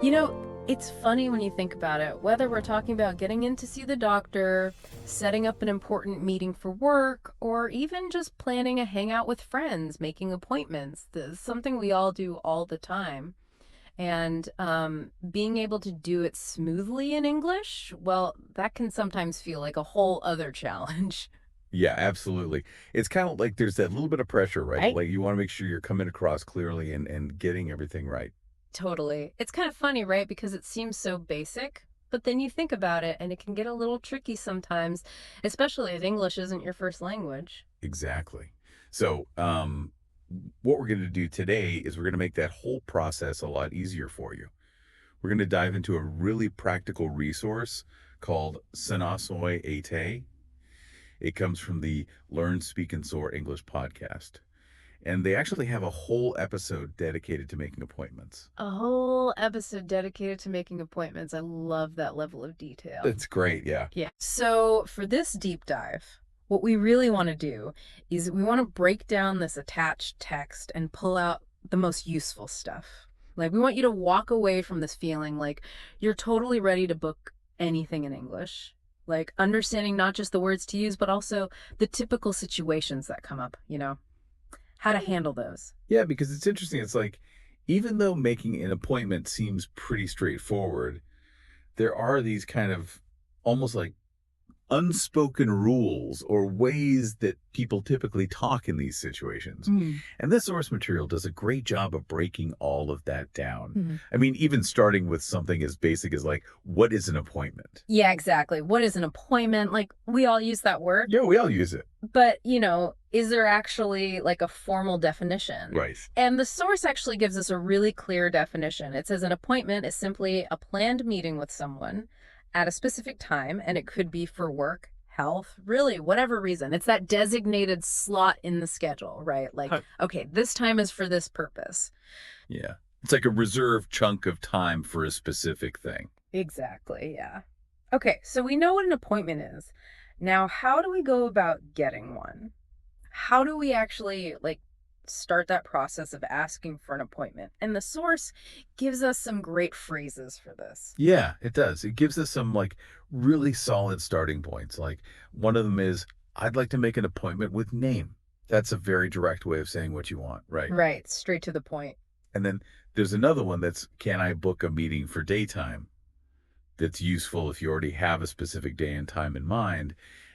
You know, it's funny when you think about it, whether we're talking about getting in to see the doctor, setting up an important meeting for work, or even just planning a hangout with friends, making appointments. This is something we all do all the time. And being able to do it smoothly in English, well, that can sometimes feel like a whole other challenge. Yeah, absolutely. It's kind of like there's that little bit of pressure, right? Right? Like you want to make sure you're coming across clearly and getting everything right. Totally. It's kind of funny, right? Because it seems so basic, but then you think about it and it can get a little tricky sometimes, especially if English isn't your first language. Exactly. So, what we're going to do today is we're going to make that whole process a lot easier for you. We're going to dive into a really practical resource called Sanasoy Ate. It comes from the Learn, Speak, and Soar English podcast. And they actually have a whole episode dedicated to making appointments. A whole episode dedicated to making appointments. I love that level of detail. That's great, yeah. Yeah. So, for this deep dive, what we really want to do is we want to break down this attached text and pull out the most useful stuff. Like, we want you to walk away from this feeling like you're totally ready to book anything in English. Like, understanding not just the words to use, but also the typical situations that come up, how to handle those. Yeah, because it's interesting. It's like, even though making an appointment seems pretty straightforward, there are these kind of almost like unspoken rules or ways that people typically talk in these situations. Mm. And this source material does a great job of breaking all of that down. Mhm. I mean, even starting with something as basic as like, what is an appointment? Yeah, exactly. What is an appointment? Like, we all use that word, Yeah, we all use it. but, is there actually like a formal definition? Right. And the source actually gives us a really clear definition. It says an appointment is simply a planned meeting with someone at a specific time, and it could be for work, health, really, whatever reason. It's that designated slot in the schedule, right? Like, Huh. okay, this time is for this purpose. Yeah. It's like a reserved chunk of time for a specific thing. Exactly, yeah. Okay, so we know what an appointment is. Now, how do we go about getting one? How do we actually start that process of asking for an appointment? And the source gives us some great phrases for this. Yeah, it does. It gives us some like really solid starting points. Like one of them is, I'd like to make an appointment with name. That's a very direct way of saying what you want, right? Right, straight to the point. And then there's another one that's, can I book a meeting for daytime? That's useful if you already have a specific day and time in mind.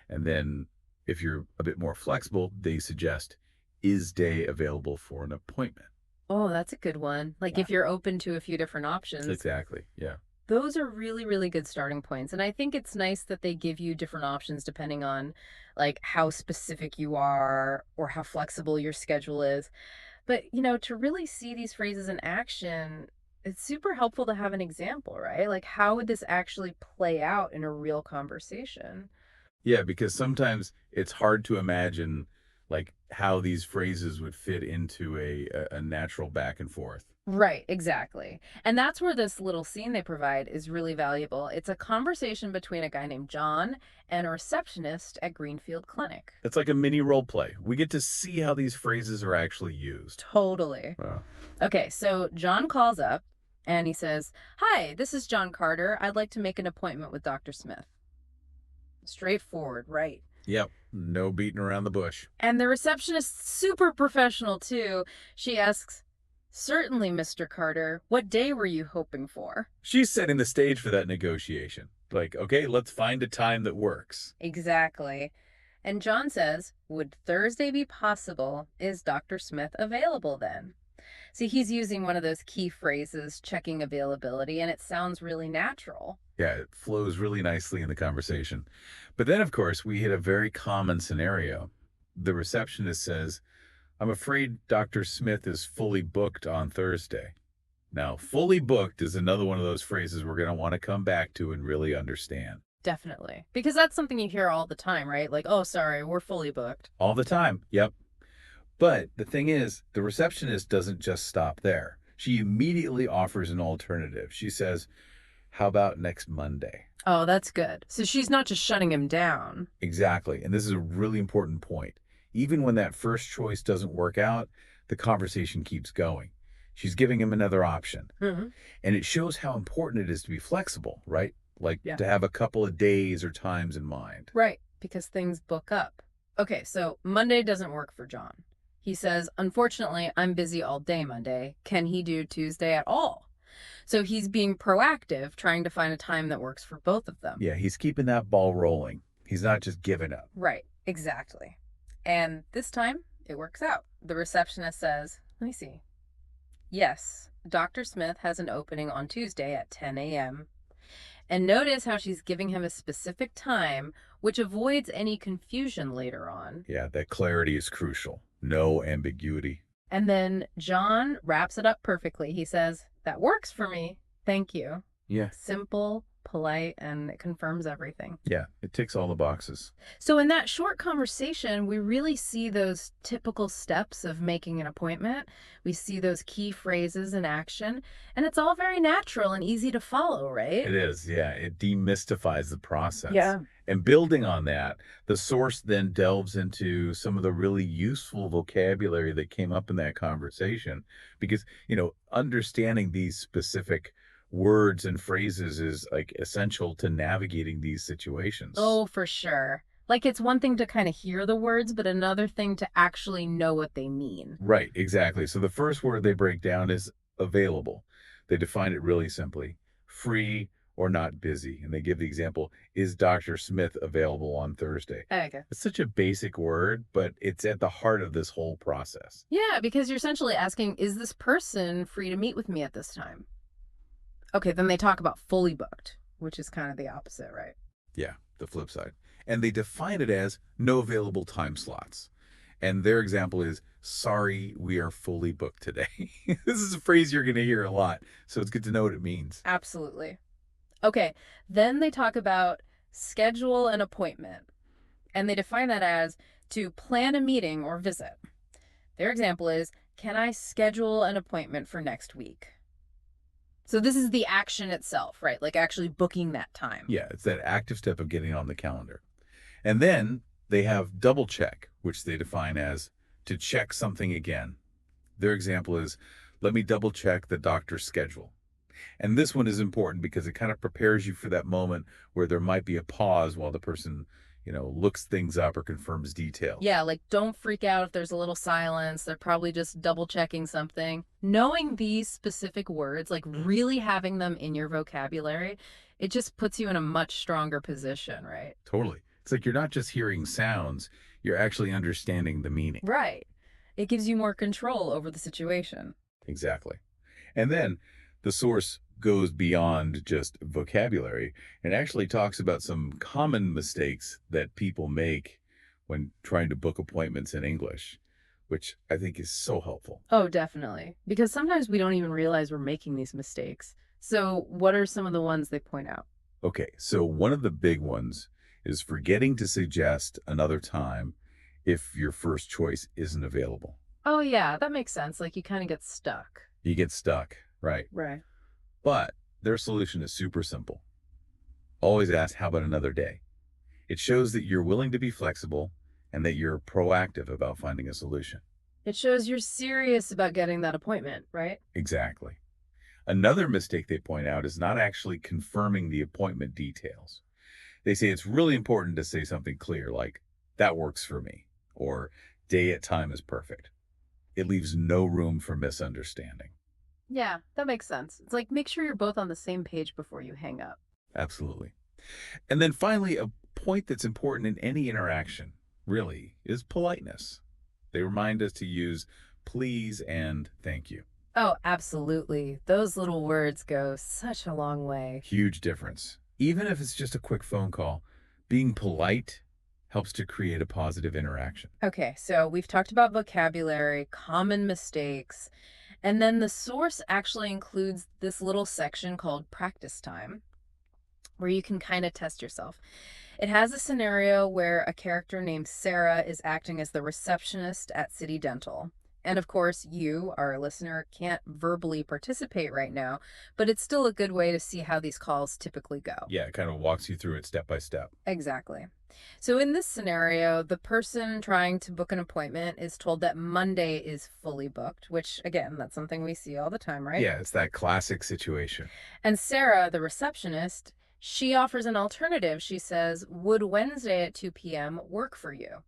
And then if you're a bit more flexible, they suggest, is day available for an appointment? Oh, that's a good one. Like, Yeah, if you're open to a few different options, exactly. Yeah. those are really, really good starting points. And I think it's nice that they give you different options depending on like how specific you are or how flexible your schedule is. But, to really see these phrases in action, it's super helpful to have an example, right? Like, how would this actually play out in a real conversation? Yeah, because sometimes it's hard to imagine like how these phrases would fit into a natural back and forth. Right, exactly. And that's where this little scene they provide is really valuable. It's a conversation between a guy named John and a receptionist at Greenfield Clinic. It's like a mini role play. We get to see how these phrases are actually used. Totally. Uh, Okay, so John calls up and he says, "Hi, this is John Carter. I'd like to make an appointment with Dr. Smith." Straightforward, right? yep, no beating around the bush. And the receptionist, super professional too. She asks, "Certainly, Mr. Carter. What day were you hoping for?" She's setting the stage for that negotiation. Like, okay, let's find a time that works. Exactly. And John says, "Would Thursday be possible? Is Dr. Smith available then?" See, he's using one of those key phrases, checking availability, and it sounds really natural. Yeah, it flows really nicely in the conversation. But then, of course, we hit a very common scenario. The receptionist says, I'm afraid Dr. Smith is fully booked on Thursday. Now, fully booked is another one of those phrases we're going to want to come back to and really understand. Definitely. Because that's something you hear all the time, right? Like, "Oh, sorry, we're fully booked." All the time. Yep. But the thing is, the receptionist doesn't just stop there. She immediately offers an alternative. She says, how about next Monday? Oh, that's good. So she's not just shutting him down. Exactly. And this is a really important point. Even when that first choice doesn't work out, the conversation keeps going. She's giving him another option. Hmm. And it shows how important it is to be flexible, right? Like Yeah. to have a couple of days or times in mind. Right, because things book up. Okay, so Monday doesn't work for John. He says, unfortunately, I'm busy all day Monday. Can he do Tuesday at all? So he's being proactive, trying to find a time that works for both of them. Yeah, he's keeping that ball rolling. He's not just giving up. Right, exactly. And this time, it works out. The receptionist says, let me see. Yes, Dr. Smith has an opening on Tuesday at 10 a.m. And notice how she's giving him a specific time, which avoids any confusion later on. Yeah, that clarity is crucial. No ambiguity. And then John wraps it up perfectly. He says, that works for me. Thank you. Yeah. Simple, polite, and it confirms everything. Yeah, it ticks all the boxes. So in that short conversation, we really see those typical steps of making an appointment. We see those key phrases in action, and it's all very natural and easy to follow, right? It is, yeah. It demystifies the process. Yeah. And building on that, the source then delves into some of the really useful vocabulary that came up in that conversation. Because, understanding these specific words and phrases is like essential to navigating these situations. Oh, for sure. Like it's one thing to kind of hear the words, but another thing to actually know what they mean. Right, exactly. So the first word they break down is available. They define it really simply: free or not busy. And they give the example, is Dr. Smith available on Thursday? Okay. It's such a basic word, but it's at the heart of this whole process. Yeah, because you're essentially asking, is this person free to meet with me at this time? Okay, then they talk about fully booked, which is kind of the opposite, right? Yeah, the flip side. And they define it as no available time slots. And their example is, sorry, we are fully booked today. This is a phrase you're going to hear a lot, so it's good to know what it means. Absolutely. Okay, then they talk about schedule an appointment, and they define that as to plan a meeting or visit. Their example is, can I schedule an appointment for next week? So this is the action itself, right? Like actually booking that time. Yeah, it's that active step of getting on the calendar. And then they have double check, which they define as to check something again. Their example is, let me double check the doctor's schedule. And this one is important because it kind of prepares you for that moment where there might be a pause while the person, looks things up or confirms details. Yeah, like don't freak out if there's a little silence. They're probably just double checking something. Knowing these specific words, like really having them in your vocabulary, it just puts you in a much stronger position, right? Totally. It's like you're not just hearing sounds, you're actually understanding the meaning. Right. It gives you more control over the situation. Exactly. And then the source goes beyond just vocabulary and actually talks about some common mistakes that people make when trying to book appointments in English, which I think is so helpful. Oh, definitely. Because sometimes we don't even realize we're making these mistakes. So, what are some of the ones they point out? Okay, so one of the big ones is forgetting to suggest another time if your first choice isn't available. Oh, yeah, that makes sense. Like you kind of get stuck. You get stuck, right? Right. But their solution is super simple. Always ask, how about another day? It shows that you're willing to be flexible and that you're proactive about finding a solution. It shows you're serious about getting that appointment, right? Exactly. Another mistake they point out is not actually confirming the appointment details. They say it's really important to say something clear like, that works for me, or day at time is perfect. It leaves no room for misunderstanding. Yeah, that makes sense. It's like make sure you're both on the same page before you hang up. Absolutely. And then finally, a point that's important in any interaction, really, is politeness. They remind us to use please and thank you. Oh, absolutely. Those little words go such a long way. Huge difference. Even if it's just a quick phone call, being polite helps to create a positive interaction. Okay, so we've talked about vocabulary, common mistakes, and then the source actually includes this little section called practice time, where you can kind of test yourself. It has a scenario where a character named Sarah is acting as the receptionist at City Dental. And of course, you, our listener, can't verbally participate right now, but it's still a good way to see how these calls typically go. Yeah, it kind of walks you through it step by step. Exactly. So in this scenario, the person trying to book an appointment is told that Monday is fully booked, which again, that's something we see all the time, right? Yeah, it's that classic situation. And Sarah, the receptionist, she offers an alternative. She says, "Would Wednesday at 2 p.m. work for you?"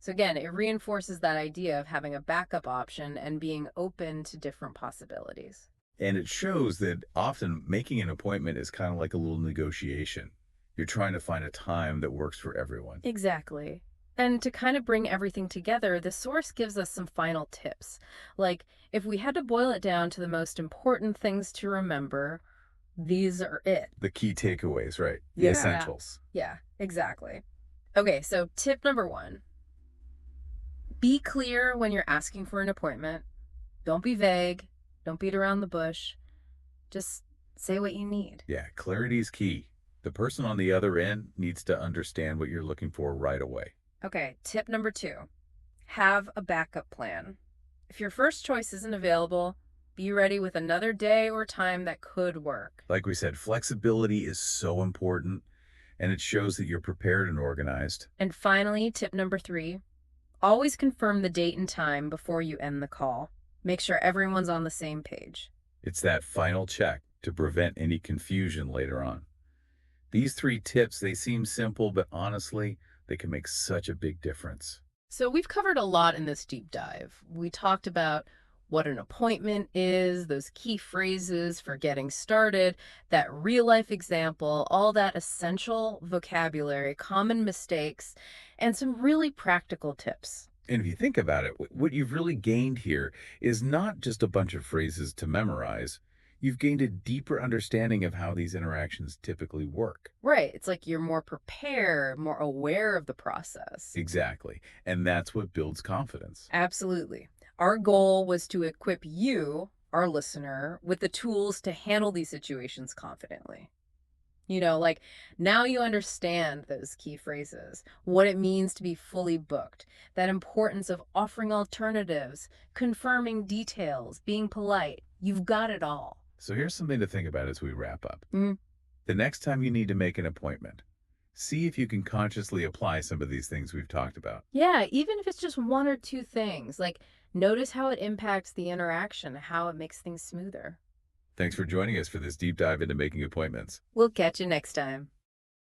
So again, it reinforces that idea of having a backup option and being open to different possibilities. And it shows that often making an appointment is kind of like a little negotiation. You're trying to find a time that works for everyone. Exactly. And to kind of bring everything together, the source gives us some final tips. Like, if we had to boil it down to the most important things to remember, these are it. The key takeaways, right? The Yeah. essentials. Yeah, exactly. Okay, so tip number one, be clear when you're asking for an appointment. Don't be vague. Don't beat around the bush. Just say what you need. Yeah, clarity is key. The person on the other end needs to understand what you're looking for right away. Okay, tip number two, have a backup plan. If your first choice isn't available, be ready with another day or time that could work. Like we said, flexibility is so important, and it shows that you're prepared and organized. And finally, tip number three, always confirm the date and time before you end the call. Make sure everyone's on the same page. It's that final check to prevent any confusion later on. These three tips, they seem simple, but honestly, they can make such a big difference. So we've covered a lot in this deep dive. We talked about what an appointment is, those key phrases for getting started, that real life example, all that essential vocabulary, common mistakes, and some really practical tips. And if you think about it, what you've really gained here is not just a bunch of phrases to memorize. You've gained a deeper understanding of how these interactions typically work. Right. It's like you're more prepared, more aware of the process. Exactly. And that's what builds confidence. Absolutely. Our goal was to equip you, our listener, with the tools to handle these situations confidently. Like now you understand those key phrases, what it means to be fully booked, that importance of offering alternatives, confirming details, being polite. You've got it all. So here's something to think about as we wrap up. Mm, The next time you need to make an appointment, see if you can consciously apply some of these things we've talked about. yeah, even if it's just one or two things, like notice how it impacts the interaction, how it makes things smoother. Thanks for joining us for this deep dive into making appointments. We'll catch you next time.